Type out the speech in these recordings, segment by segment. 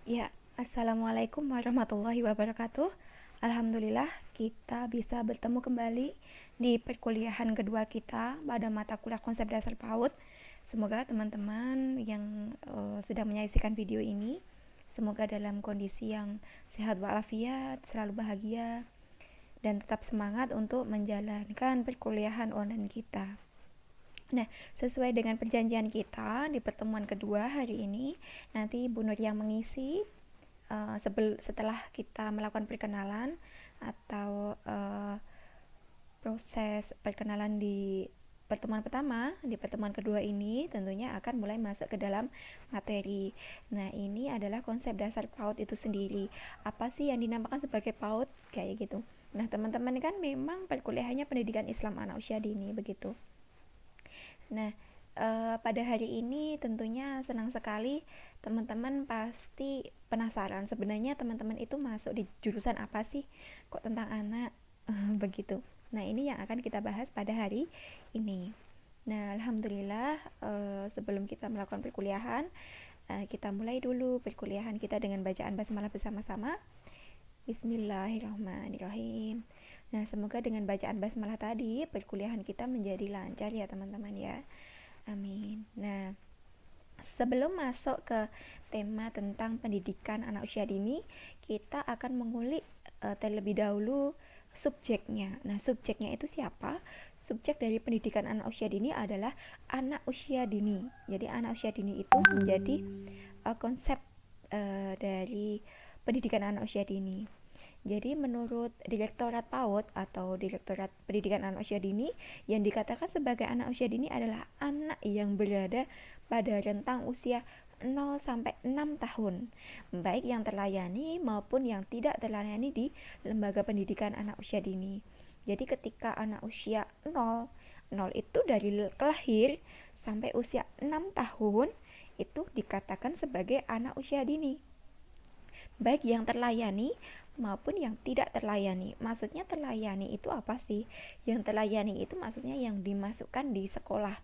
Ya, Assalamualaikum warahmatullahi wabarakatuh. Alhamdulillah kita bisa bertemu kembali di perkuliahan kedua kita pada mata kuliah konsep dasar PAUD. Semoga teman-teman yang sedang menyaksikan video ini semoga dalam kondisi yang sehat walafiat, selalu bahagia dan tetap semangat untuk menjalankan perkuliahan online kita. Nah, sesuai dengan perjanjian kita di pertemuan kedua hari ini, nanti Bu Nur yang mengisi setelah kita melakukan perkenalan atau proses perkenalan di pertemuan pertama, di pertemuan kedua ini tentunya akan mulai masuk ke dalam materi. Nah, ini adalah konsep dasar PAUD itu sendiri. Apa sih yang dinamakan sebagai PAUD? Kayak gitu. Nah, teman-teman kan memang perkuliahannya pendidikan Islam anak usia dini begitu. Nah, pada hari ini tentunya senang sekali teman-teman pasti penasaran sebenarnya teman-teman itu masuk di jurusan apa sih, kok tentang anak begitu. Nah, ini yang akan kita bahas pada hari ini. Nah, alhamdulillah, sebelum kita melakukan perkuliahan, kita mulai dulu perkuliahan kita dengan bacaan basmalah bersama-sama. Bismillahirrahmanirrahim. Nah, semoga dengan bacaan basmalah tadi perkuliahan kita menjadi lancar ya teman-teman ya. Amin. Nah, sebelum masuk ke tema tentang pendidikan anak usia dini, kita akan mengulik terlebih dahulu subjeknya. Nah, subjeknya itu siapa? Subjek dari pendidikan anak usia dini adalah anak usia dini. Jadi anak usia dini itu menjadi konsep dari pendidikan anak usia dini. Jadi menurut Direktorat PAUD atau Direktorat Pendidikan Anak Usia Dini, yang dikatakan sebagai anak usia dini adalah anak yang berada pada rentang usia 0 sampai 6 tahun, baik yang terlayani maupun yang tidak terlayani di lembaga pendidikan anak usia dini. Jadi ketika anak usia 0 itu dari lahir sampai usia 6 tahun itu dikatakan sebagai anak usia dini, baik yang terlayani maupun yang tidak terlayani. Maksudnya terlayani itu apa sih? Yang terlayani itu maksudnya yang dimasukkan di sekolah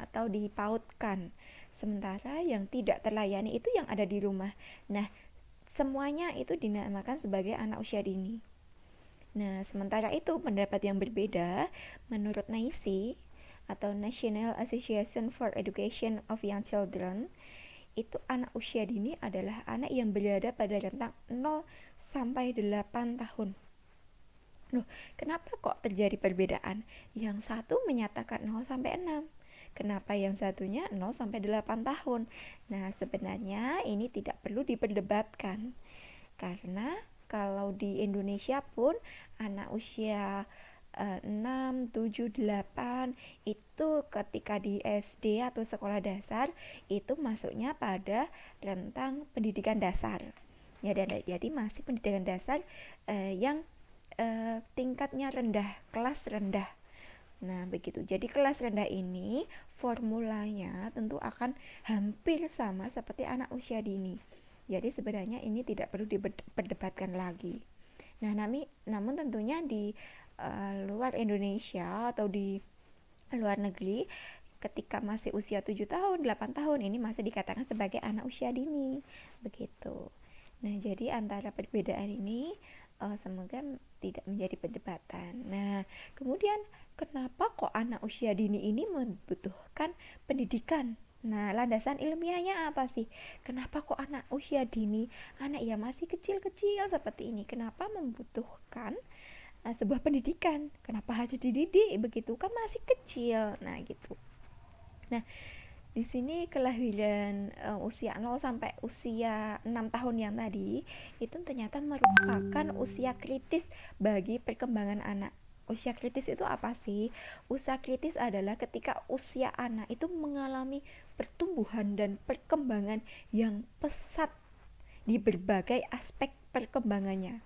atau dipautkan. Sementara yang tidak terlayani itu yang ada di rumah. Nah, semuanya itu dinamakan sebagai anak usia dini. Nah, sementara itu pendapat yang berbeda menurut NAICI atau National Association for Education of Young Children, itu anak usia dini adalah anak yang berada pada rentang 0 sampai 8 tahun. Loh, kenapa kok terjadi perbedaan? Yang satu menyatakan 0 sampai 6. Kenapa yang satunya 0 sampai 8 tahun? Nah, sebenarnya ini tidak perlu diperdebatkan. Karena kalau di Indonesia pun anak usia 6, 7, 8 itu ketika di SD atau sekolah dasar itu masuknya pada rentang pendidikan dasar. Ya, jadi masih pendidikan dasar yang tingkatnya rendah, kelas rendah. Nah, begitu. Jadi kelas rendah ini formulanya tentu akan hampir sama seperti anak usia dini. Jadi sebenarnya ini tidak perlu diperdebatkan lagi. Nah, namun tentunya di luar Indonesia atau di luar negeri ketika masih usia 7 tahun, 8 tahun ini masih dikatakan sebagai anak usia dini. Begitu. Nah, jadi antara perbedaan ini semoga tidak menjadi perdebatan. Nah, kemudian kenapa kok anak usia dini ini membutuhkan pendidikan? Nah, landasan ilmiahnya apa sih? Kenapa kok anak usia dini, anak yang masih kecil-kecil seperti ini, kenapa membutuhkan sebuah pendidikan? Kenapa harus dididik begitu? Kan masih kecil. Nah, gitu. Nah, di sini kelahiran usia 0 sampai usia 6 tahun yang tadi itu ternyata merupakan usia kritis bagi perkembangan anak. Usia kritis itu apa sih? Usia kritis adalah ketika usia anak itu mengalami pertumbuhan dan perkembangan yang pesat di berbagai aspek perkembangannya.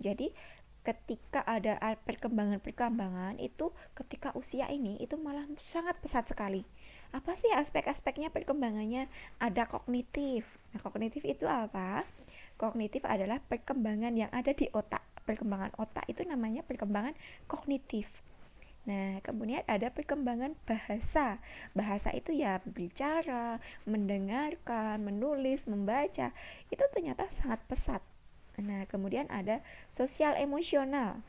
Jadi ketika ada perkembangan-perkembangan itu ketika usia ini itu malah sangat pesat sekali. Apa sih aspek-aspeknya perkembangannya? Ada kognitif. Nah, kognitif itu apa? Kognitif adalah perkembangan yang ada di otak. Perkembangan otak itu namanya perkembangan kognitif. Nah, kemudian ada perkembangan bahasa. Bahasa itu ya bicara, mendengarkan, menulis, membaca. Itu ternyata sangat pesat. Nah, kemudian ada sosial emosional.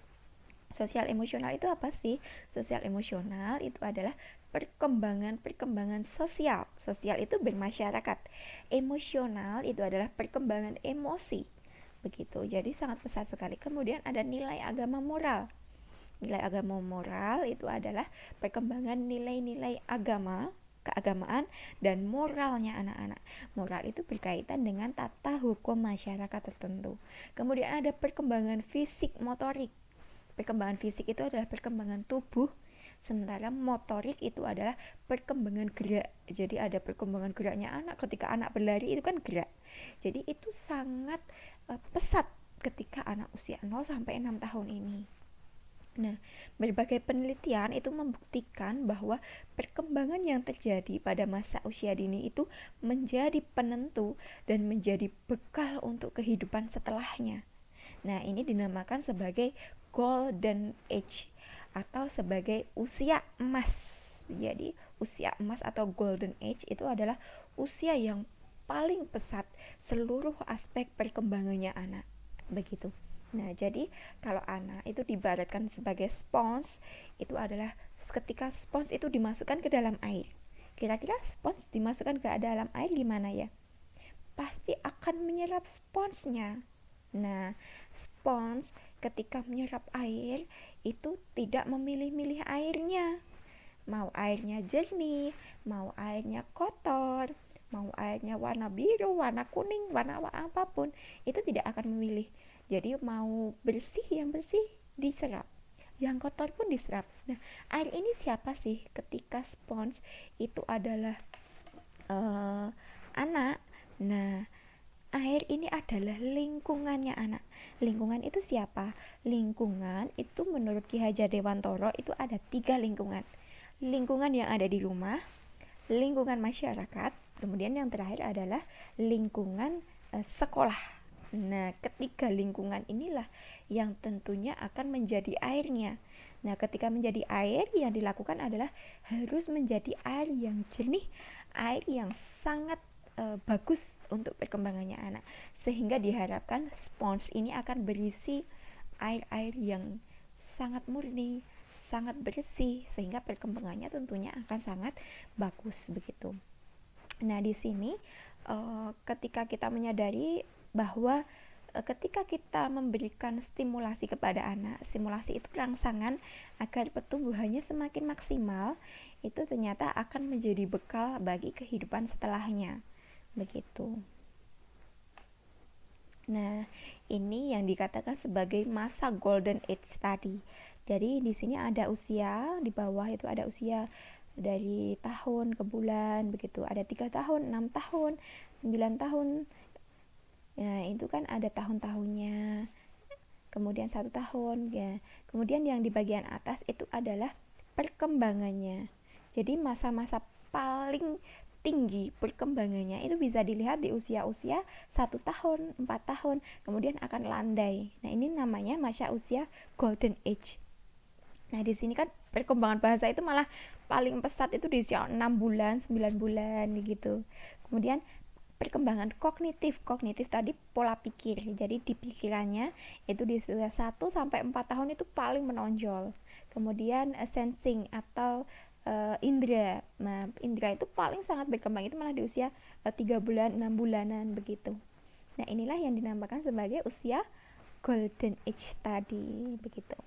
Sosial emosional itu apa sih? Sosial emosional itu adalah perkembangan sosial. Sosial itu bermasyarakat. Emosional itu adalah perkembangan emosi. Begitu. Jadi sangat pesat sekali. Kemudian ada nilai agama moral. Nilai agama moral itu adalah perkembangan nilai-nilai agama, keagamaan, dan moralnya anak-anak. Moral itu berkaitan dengan tata hukum masyarakat tertentu. Kemudian ada perkembangan fisik motorik. Perkembangan fisik itu adalah perkembangan tubuh, sementara motorik itu adalah perkembangan gerak. Jadi ada perkembangan geraknya anak. Ketika anak berlari itu kan gerak. Jadi itu sangat pesat ketika anak usia 0 sampai 6 tahun ini. Nah, berbagai penelitian itu membuktikan bahwa perkembangan yang terjadi pada masa usia dini itu menjadi penentu dan menjadi bekal untuk kehidupan setelahnya. Nah, ini dinamakan sebagai golden age atau sebagai usia emas. Jadi, usia emas atau golden age itu adalah usia yang paling pesat seluruh aspek perkembangannya anak. Begitu. Nah, jadi kalau anak itu diibaratkan sebagai spons, itu adalah ketika spons itu dimasukkan ke dalam air. Kira-kira spons dimasukkan ke dalam air gimana ya? Pasti akan menyerap sponsnya. Nah, spons ketika menyerap air itu tidak memilih-milih airnya. Mau airnya jernih, mau airnya kotor, mau airnya warna biru, warna kuning, warna apapun, itu tidak akan memilih. Jadi mau bersih, yang bersih diserap, yang kotor pun diserap. Nah, air ini siapa sih? Ketika spons itu adalah anak. Nah, air ini adalah lingkungannya anak. Lingkungan itu siapa? Lingkungan itu menurut Ki Hajar Dewantoro itu ada 3 lingkungan. Lingkungan yang ada di rumah, lingkungan masyarakat, kemudian yang terakhir adalah lingkungan sekolah. Nah, ketiga lingkungan inilah yang tentunya akan menjadi airnya. Nah, ketika menjadi air, yang dilakukan adalah harus menjadi air yang jernih, air yang sangat bagus untuk perkembangannya anak. Sehingga diharapkan spons ini akan berisi air-air yang sangat murni, sangat bersih, sehingga perkembangannya tentunya akan sangat bagus begitu. Nah, di sini ketika kita menyadari bahwa ketika kita memberikan stimulasi kepada anak, stimulasi itu rangsangan agar pertumbuhannya semakin maksimal, itu ternyata akan menjadi bekal bagi kehidupan setelahnya. Begitu. Nah, ini yang dikatakan sebagai masa golden age tadi. Jadi di sini ada usia, di bawah itu ada usia dari tahun ke bulan begitu. Ada 3 tahun, 6 tahun, 9 tahun. Nah, itu kan ada tahun-tahunnya. Kemudian 1 tahun ya. Kemudian yang di bagian atas itu adalah perkembangannya. Jadi masa-masa paling tinggi perkembangannya itu bisa dilihat di usia-usia 1 tahun, 4 tahun, kemudian akan landai. Nah, ini namanya masa usia golden age. Nah, di sini kan perkembangan bahasa itu malah paling pesat itu di usia 6 bulan, 9 bulan gitu. Kemudian perkembangan kognitif tadi pola pikir. Jadi di pikirannya itu di usia 1 sampai 4 tahun itu paling menonjol. Kemudian sensing atau indra. Nah, indra itu paling sangat berkembang itu malah di usia 3 bulan, 6 bulanan begitu. Nah, inilah yang dinamakan sebagai usia golden age tadi begitu.